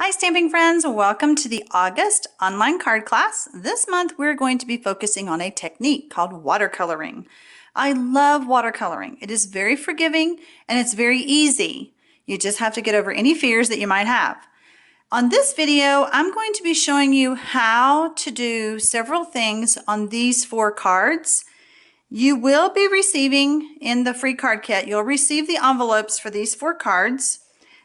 Hi stamping friends, welcome to the August online card class. This month we're going to be focusing on a technique called watercoloring. I love watercoloring. It is very forgiving and it's very easy. You just have to get over any fears that you might have. On this video, I'm going to be showing you how to do several things on these 4 cards. You will be receiving in the free card kit, you'll receive the envelopes for these 4 cards.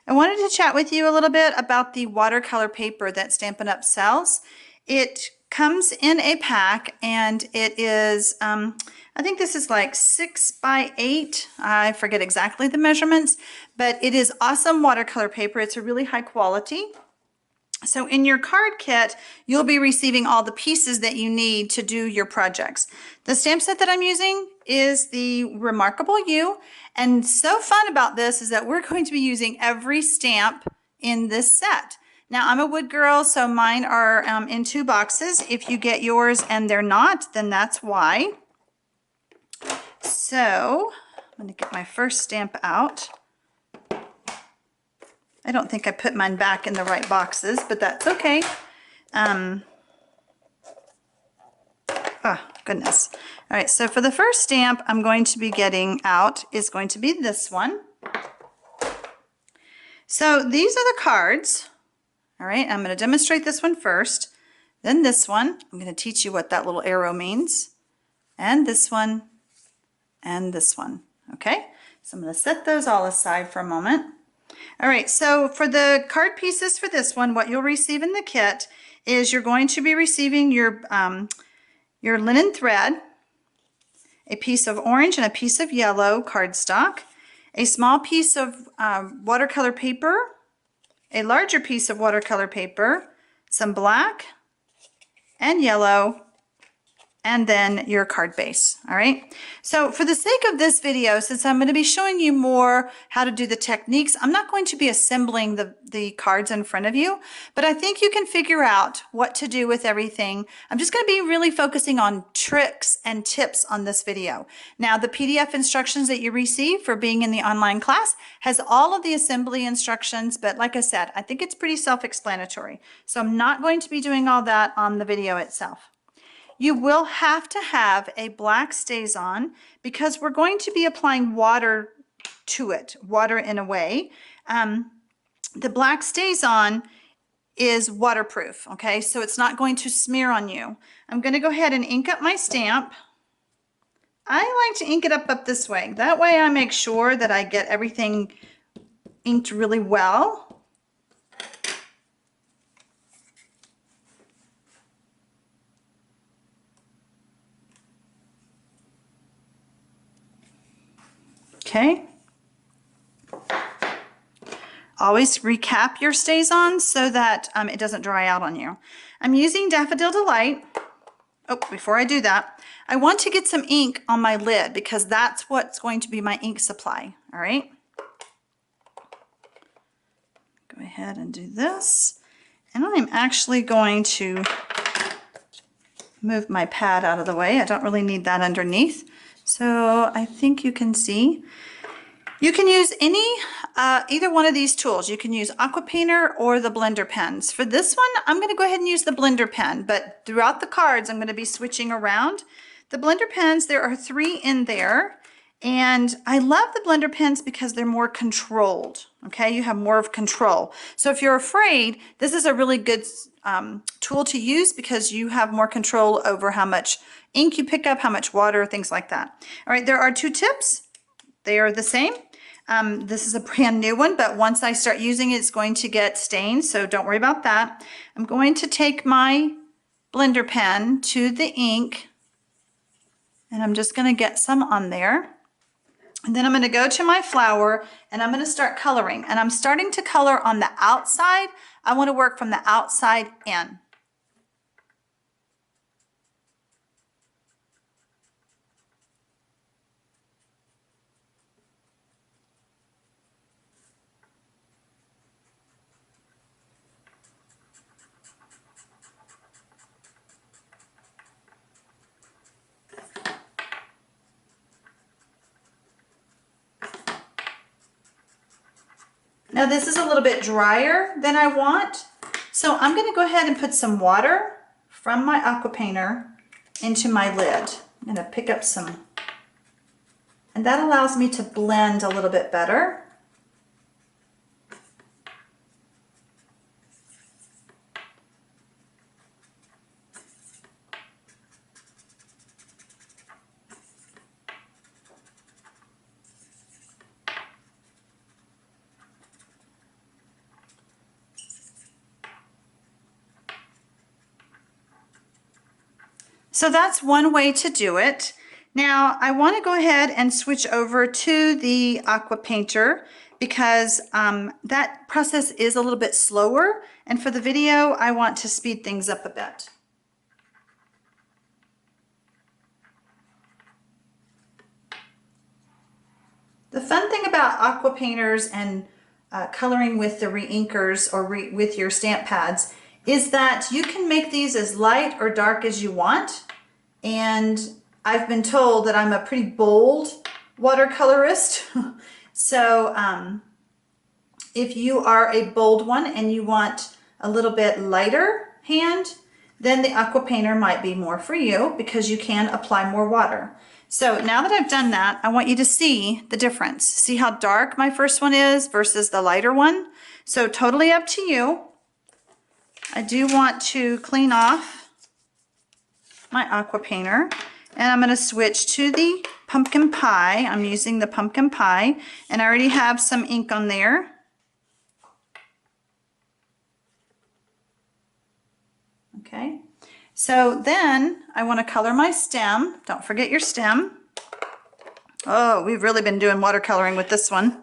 I wanted to chat with you a little bit about the watercolor paper that Stampin' Up! Sells. It comes in a pack and it is, I think this is like 6 by 8. I forget exactly the measurements, but it is awesome watercolor paper. It's a really high quality. So in your card kit, you'll be receiving all the pieces that you need to do your projects. The stamp set that I'm using is the Remarkable You. And so fun about this is that we're going to be using every stamp in this set. Now I'm a wood girl, so mine are in 2 boxes. If you get yours and they're not, then that's why. So I'm going to get my first stamp out. I don't think I put mine back in the right boxes, but that's okay. Oh, goodness. All right, so for the first stamp I'm going to be getting out is going to be this one. So these are the cards. All right, I'm going to demonstrate this one first. Then this one. I'm going to teach you what that little arrow means. And this one. And this one. Okay, so I'm going to set those all aside for a moment. All right, so for the card pieces for this one, what you'll receive in the kit is you're going to be receiving your linen thread, a piece of orange and a piece of yellow cardstock, a small piece of watercolor paper, a larger piece of watercolor paper, some black and yellow, and then your card base. All right, so for the sake of this video, since I'm going to be showing you more how to do the techniques, I'm not going to be assembling the cards in front of you, but I think you can figure out what to do with everything. I'm just going to be really focusing on tricks and tips on this video. Now the PDF instructions that you receive for being in the online class has all of the assembly instructions, but like I said, I think it's pretty self-explanatory. So I'm not going to be doing all that on the video itself. You will have to have a black StazOn because we're going to be applying water to it, water in a way. The black StazOn is waterproof, okay? So it's not going to smear on you. I'm going to go ahead and ink up my stamp. I like to ink it up this way. That way I make sure that I get everything inked really well. Okay. Always recap your StazOn so that it doesn't dry out on you. I'm using Daffodil Delight. Oh, before I do that, I want to get some ink on my lid because that's what's going to be my ink supply. All right. Go ahead and do this. And I'm actually going to move my pad out of the way. I don't really need that underneath. So I think you can see. You can use either one of these tools. You can use Aqua Painter or the blender pens. For this one, I'm going to go ahead and use the blender pen, but throughout the cards, I'm going to be switching around. The blender pens, there are 3 in there, and I love the blender pens because they're more controlled, okay? You have more of control. So if you're afraid, this is a really good tool to use because you have more control over how much ink you pick up, how much water, things like that. All right, there are 2 tips. They are the same. This is a brand new one, but once I start using it, it's going to get stained, so don't worry about that. I'm going to take my blender pen to the ink, and I'm just going to get some on there. And then I'm going to go to my flower, and I'm going to start coloring. And I'm starting to color on the outside. I want to work from the outside in. Now this is a little bit drier than I want, So I'm going to go ahead and put some water from my aqua painter into my lid. I'm going to pick up some, and that allows me to blend a little bit better. So that's one way to do it. Now I want to go ahead and switch over to the aqua painter because that process is a little bit slower, and for the video I want to speed things up a bit. The fun thing about aqua painters and coloring with the reinkers or with your stamp pads is that you can make these as light or dark as you want. And I've been told that I'm a pretty bold watercolorist. So if you are a bold one and you want a little bit lighter hand, then the aqua painter might be more for you because you can apply more water. So now that I've done that, I want you to see the difference. See how dark my first one is versus the lighter one? So totally up to you. I do want to clean off my aqua painter, and I'm going to switch to the pumpkin pie. I'm using the pumpkin pie, and I already have some ink on there. Okay, so then I want to color my stem. Don't forget your stem. Oh, we've really been doing watercoloring with this one.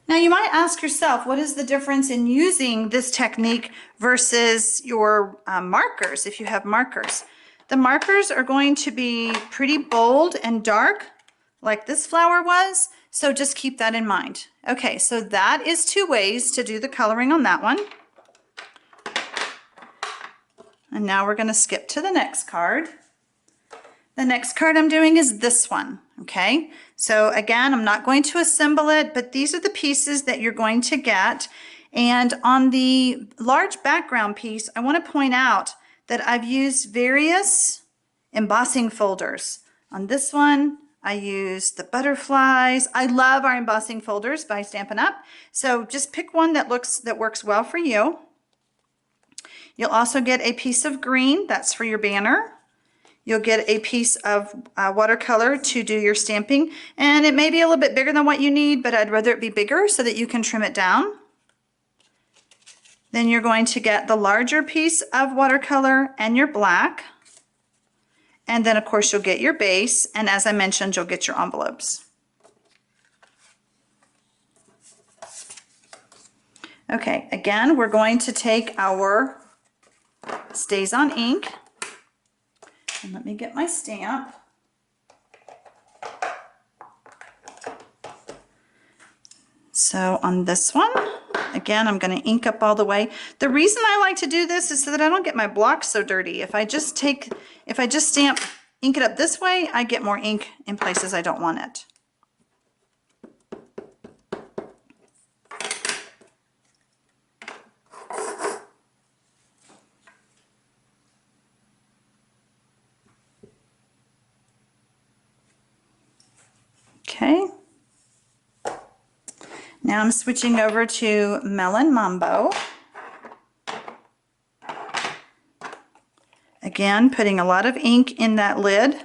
Now you might ask yourself, what is the difference in using this technique versus your markers, if you have markers? The markers are going to be pretty bold and dark, like this flower was, so just keep that in mind. Okay, so that is two ways to do the coloring on that one. And now we're going to skip to the next card. The next card I'm doing is this one, okay? So again, I'm not going to assemble it, but these are the pieces that you're going to get. And on the large background piece, I want to point out that I've used various embossing folders. On this one, I used the butterflies. I love our embossing folders by Stampin' Up! So just pick one that works well for you. You'll also get a piece of green, that's for your banner. You'll get a piece of watercolor to do your stamping, and it may be a little bit bigger than what you need, but I'd rather it be bigger so that you can trim it down. Then you're going to get the larger piece of watercolor and your black. And then of course you'll get your base, and as I mentioned, you'll get your envelopes. Okay, again, we're going to take our Stays on ink, and let me get my stamp. So on this one, again, I'm going to ink up all the way. The reason I like to do this is so that I don't get my block so dirty. If I just stamp, ink it up this way, I get more ink in places I don't want it. Okay. Now I'm switching over to Melon Mambo. Again, putting a lot of ink in that lid.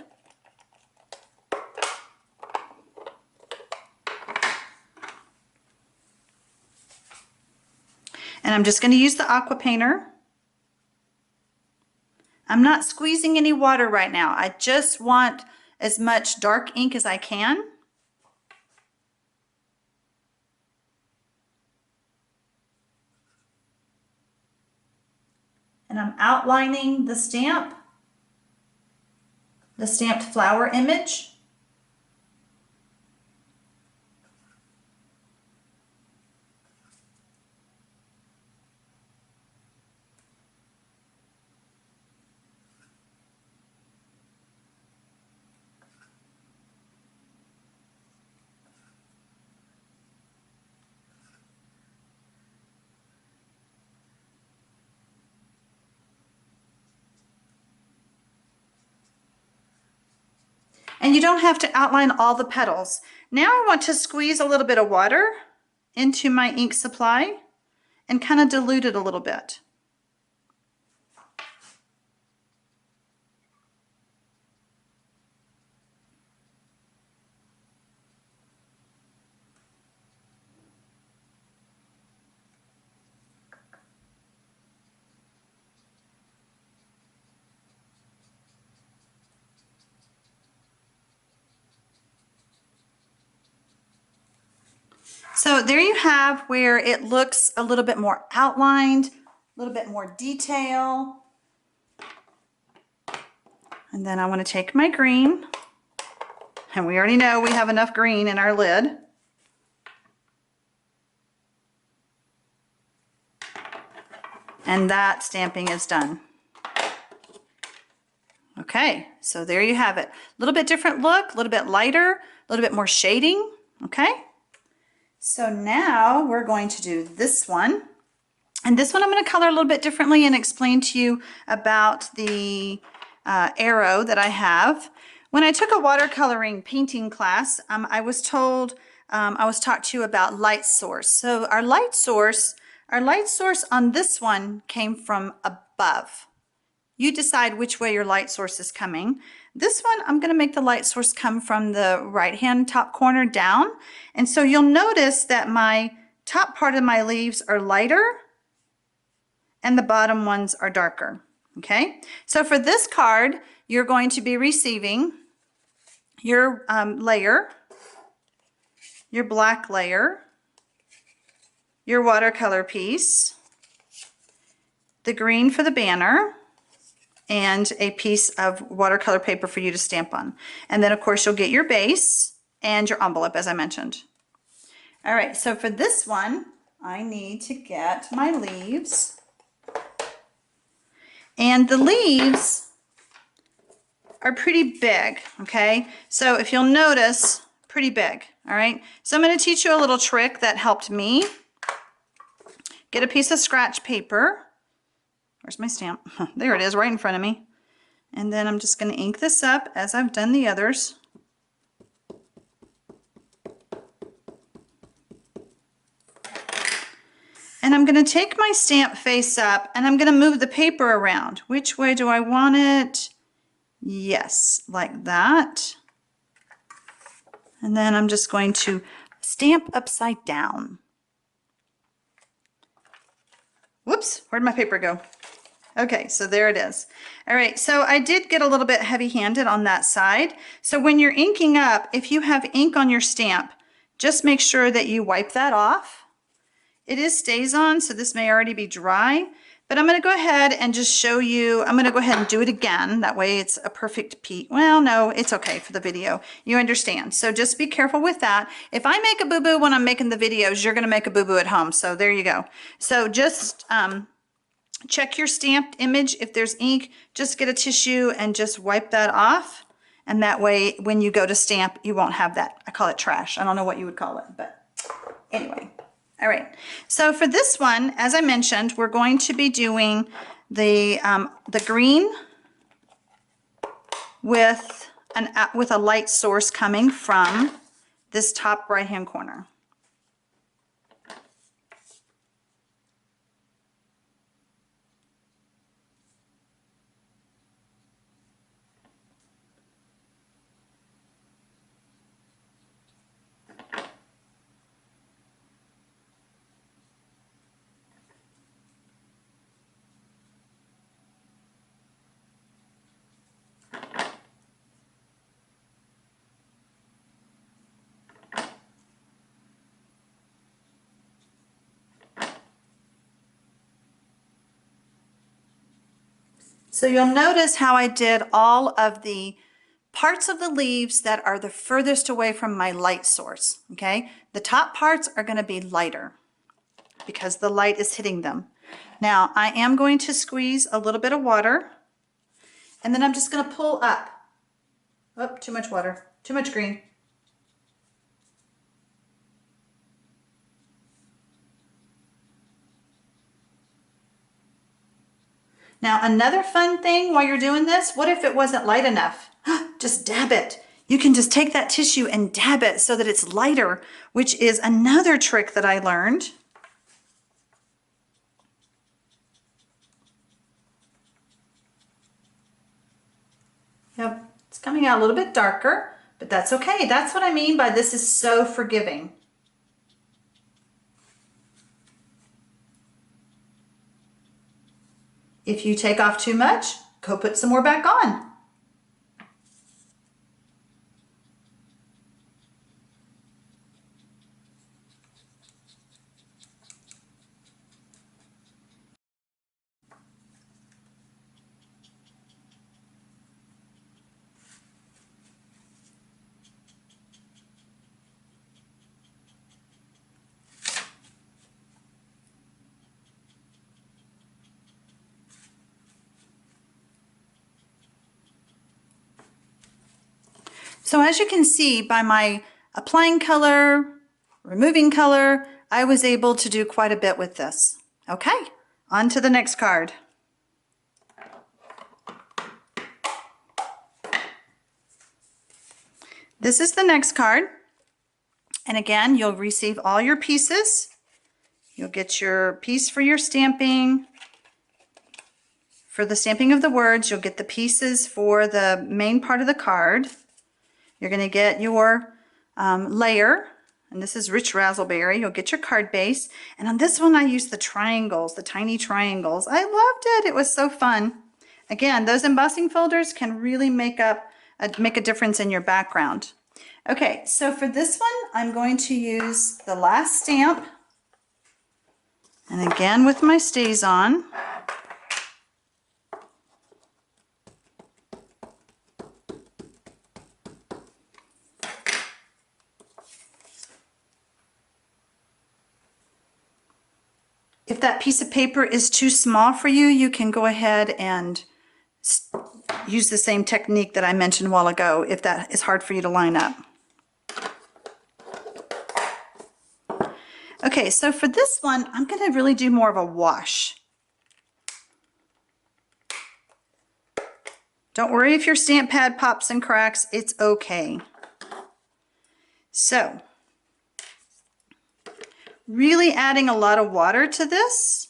And I'm just going to use the aqua painter. I'm not squeezing any water right now. I just want as much dark ink as I can. And I'm outlining the stamp, the stamped flower image. And you don't have to outline all the petals. Now I want to squeeze a little bit of water into my ink supply and kind of dilute it a little bit. So there you have where it looks a little bit more outlined, a little bit more detail. And then I want to take my green, and we already know we have enough green in our lid. And that stamping is done. Okay, so there you have it. A little bit different look, a little bit lighter, a little bit more shading, okay? So now we're going to do this one. And this one I'm going to color a little bit differently and explain to you about the arrow that I have. When I took a watercoloring painting class, I was taught to you about light source. So our light source on this one came from above. You decide which way your light source is coming. This one, I'm going to make the light source come from the right-hand top corner down. And so you'll notice that my top part of my leaves are lighter and the bottom ones are darker. Okay? So for this card, you're going to be receiving your layer, your black layer, your watercolor piece, the green for the banner, and a piece of watercolor paper for you to stamp on. And then of course you'll get your base and your envelope, as I mentioned. All right, so for this one, I need to get my leaves. And the leaves are pretty big, okay? So if you'll notice, pretty big, all right? So I'm gonna teach you a little trick that helped me. Get a piece of scratch paper. Where's my stamp? There it is, right in front of me. And then I'm just going to ink this up as I've done the others. And I'm going to take my stamp face up and I'm going to move the paper around. Which way do I want it? Yes, like that. And then I'm just going to stamp upside down. Whoops, where'd my paper go? Okay, so there it is. All right, so I did get a little bit heavy-handed on that side. So when you're inking up, if you have ink on your stamp, just make sure that you wipe that off. It is StazOn, so this may already be dry, but I'm gonna go ahead and just show you, I'm gonna go ahead and do it again. That way it's a perfect peek. Well, no, it's okay for the video. You understand. So just be careful with that. If I make a boo-boo when I'm making the videos, you're gonna make a boo-boo at home. So there you go. So just, check your stamped image. If there's ink, just get a tissue and just wipe that off. And that way, when you go to stamp, you won't have that. I call it trash. I don't know what you would call it, but anyway. All right. So for this one, as I mentioned, we're going to be doing the green with a light source coming from this top right-hand corner. So you'll notice how I did all of the parts of the leaves that are the furthest away from my light source, okay? The top parts are going to be lighter because the light is hitting them. Now I am going to squeeze a little bit of water and then I'm just going to pull up. Oh, too much water, too much green. Now another fun thing while you're doing this, what if it wasn't light enough? Just dab it. you can just take that tissue and dab it so that it's lighter, which is another trick that I learned. Yep, it's coming out a little bit darker, but that's okay. That's what I mean by this is so forgiving. If you take off too much, go put some more back on. So as you can see by my applying color, removing color, I was able to do quite a bit with this. Okay, on to the next card. This is the next card. And again, you'll receive all your pieces. You'll get your piece for your stamping. For the stamping of the words, you'll get the pieces for the main part of the card. You're going to get your layer, and this is Rich Razzleberry. You'll get your card base, and on this one I used the triangles, the tiny triangles. I loved it. It was so fun. Again, those embossing folders can really make a difference in your background. Okay, so for this one, I'm going to use the last stamp, and again with my StazOn. If that piece of paper is too small for you, you can go ahead and use the same technique that I mentioned a while ago if that is hard for you to line up. Okay, so for this one, I'm going to really do more of a wash. Don't worry if your stamp pad pops and cracks, it's okay. So, really adding a lot of water to this.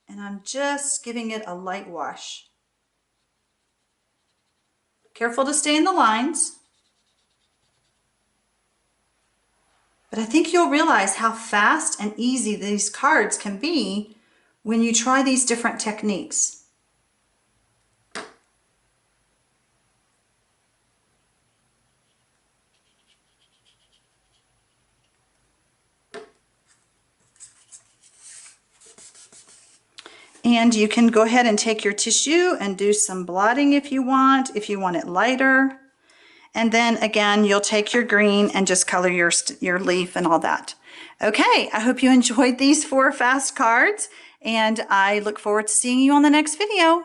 And I'm just giving it a light wash. Careful to stay in the lines. But I think you'll realize how fast and easy these cards can be when you try these different techniques. And you can go ahead and take your tissue and do some blotting if you want it lighter. And then again, you'll take your green and just color your leaf and all that. Okay, I hope you enjoyed these 4 fast cards, and I look forward to seeing you on the next video.